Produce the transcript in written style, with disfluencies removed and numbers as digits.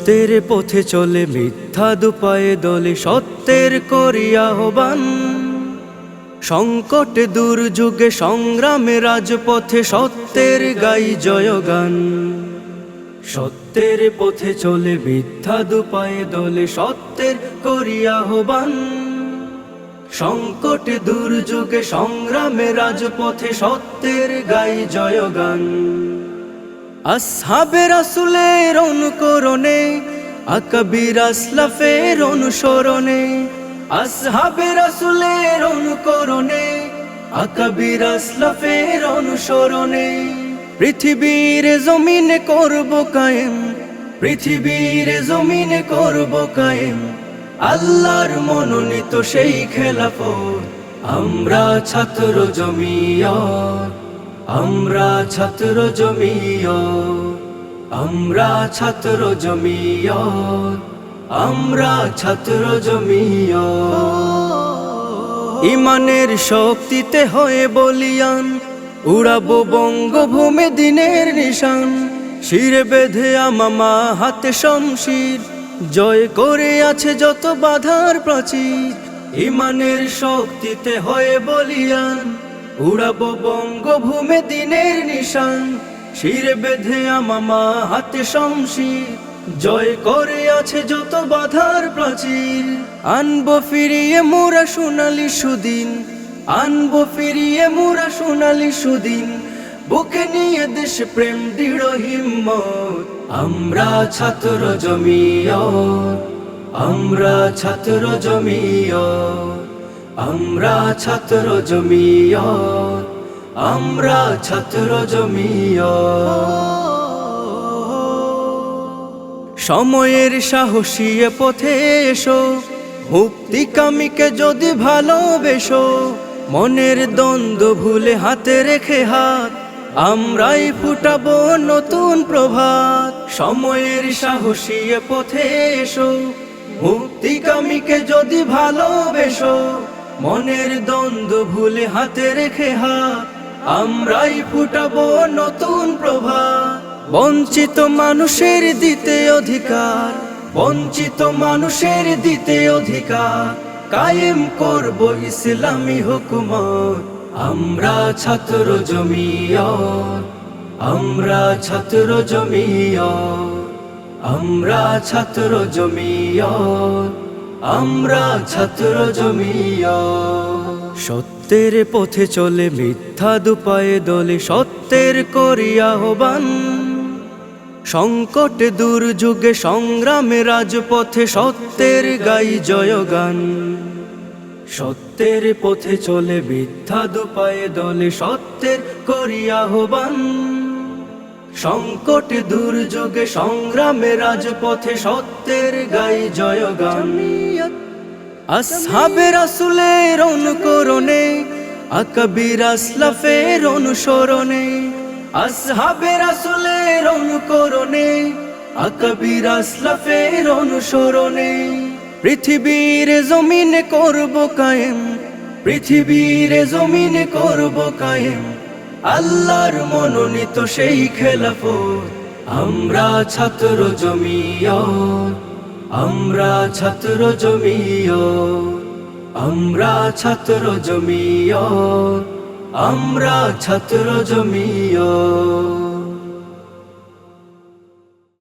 সত্যের পথে চলে মিথ্যা দুপায়ে দলে সত্যের করি আহ্বান। সংকটে দুর্যোগে সংগ্রামে রাজপথে সত্যের গাই জয়গান। সত্যের পথে চলে মিথ্যা দুপায়ে দলে সত্যের করি আহ্বান। সংকটে দুর্যোগে সংগ্রামে রাজপথে সত্যের গাই জয়গান। আসহাবে রাসূলের অনুকরণে আকবীর আসলাফের অনুসরণে, আসহাবে রাসূলের অনুকরণে আকবীর আসলাফের অনুসরণে পৃথিবীর জমিনে করব কায়েম, পৃথিবীর জমিনে করব কায়েম আল্লাহর মনোনীত সেই খেলাফত। আমরা ছাত্র জমিয়ত, আমরা ছাত্র জমিয়ত, আমরা ছাত্র জমিয়ত, আমরা ছাত্র জমিয়ত। ইমানের শক্তিতে হয়ে বলিয়ান উড়াবো বঙ্গভূমি দিনের নিশান। শিরে বেঁধে আমামা হাতে শমশির জয় করে আছে যত বাধার প্রাচীর। ইমানের শক্তিতে হয়ে বলিয়ান উড়াবো বঙ্গভূমি দিনের নিশান। শিরে বেঁধে আমামা হাতে শমশির জয় করে আছে যত বাধার প্রাচীর। আনবো ফিরিয়ে মোরা সোনালি সুদিন, আনবো ফিরিয়ে মোরা সোনালি সুদিন। বুকে নিয়ে দেশ প্রেম দৃঢ় হিম্মত। আমরা ছাত্র জমিয়ত, আমরা ছাত্র জমিয়ত, আমরা ছাত্র জমিয়ত, আমরা ছাত্র জমিয়ত। সময়ের সাহসী পথে এসো, মুক্তিকামীকে যদি ভালোবেসো। মনের দ্বন্দ্ব ভুলে হাতে রেখে হাত আমরাই ফুটাবো নতুন প্রভাত। সময়ের সাহসী পথে এসো, মুক্তিকামীকে যদি ভালোবেসো। মনের দ্বন্দ্ব ভুলে হাতে রেখে হাত আমরাই ফুটাবো নতুন প্রভাত। বঞ্চিত মানুষের দিতে অধিকার, বঞ্চিত মানুষের দিতে অধিকার। কায়েম করব ইসলামী হুকুমত। আমরা ছাত্র জমিয়ত, আমরা ছাত্র জমিয়ত, আমরা ছাত্র জমিয়ত, আমরা ছাত্র জমিয়ত। সত্যের পথে চলে মিথ্যা দুপায়ে দলে সত্যের করি আহ্বান। সংকটে দুর্যোগে সংগ্রামে রাজপথে সত্যের গাই জয়গান। সত্যের পথে চলে মিথ্যা দুপায়ে দলে সত্যের করি আহ্বান। সংকটে দুর্যোগে সংগ্রামে রাজপথে সত্যের গাই জয়গান। আসহাবে রাসূলের অনুকরণে আকবীর আসলাফের অনুসরণে, আসহাবে রাসূলের অনুকরণে আকবীর আসলাফের অনুসরণে পৃথিবীর জমিনে করব কায়েম, পৃথিবীর জমিনে করব কায়েম আল্লাহর মনোনীত সেই খেলাফত। আমরা ছাত্র জমিয়ত, আমরা ছাত্র জমিয়ত, আমরা ছাত্র জমিয়ত, আমরা ছাত্র জমিয়ত।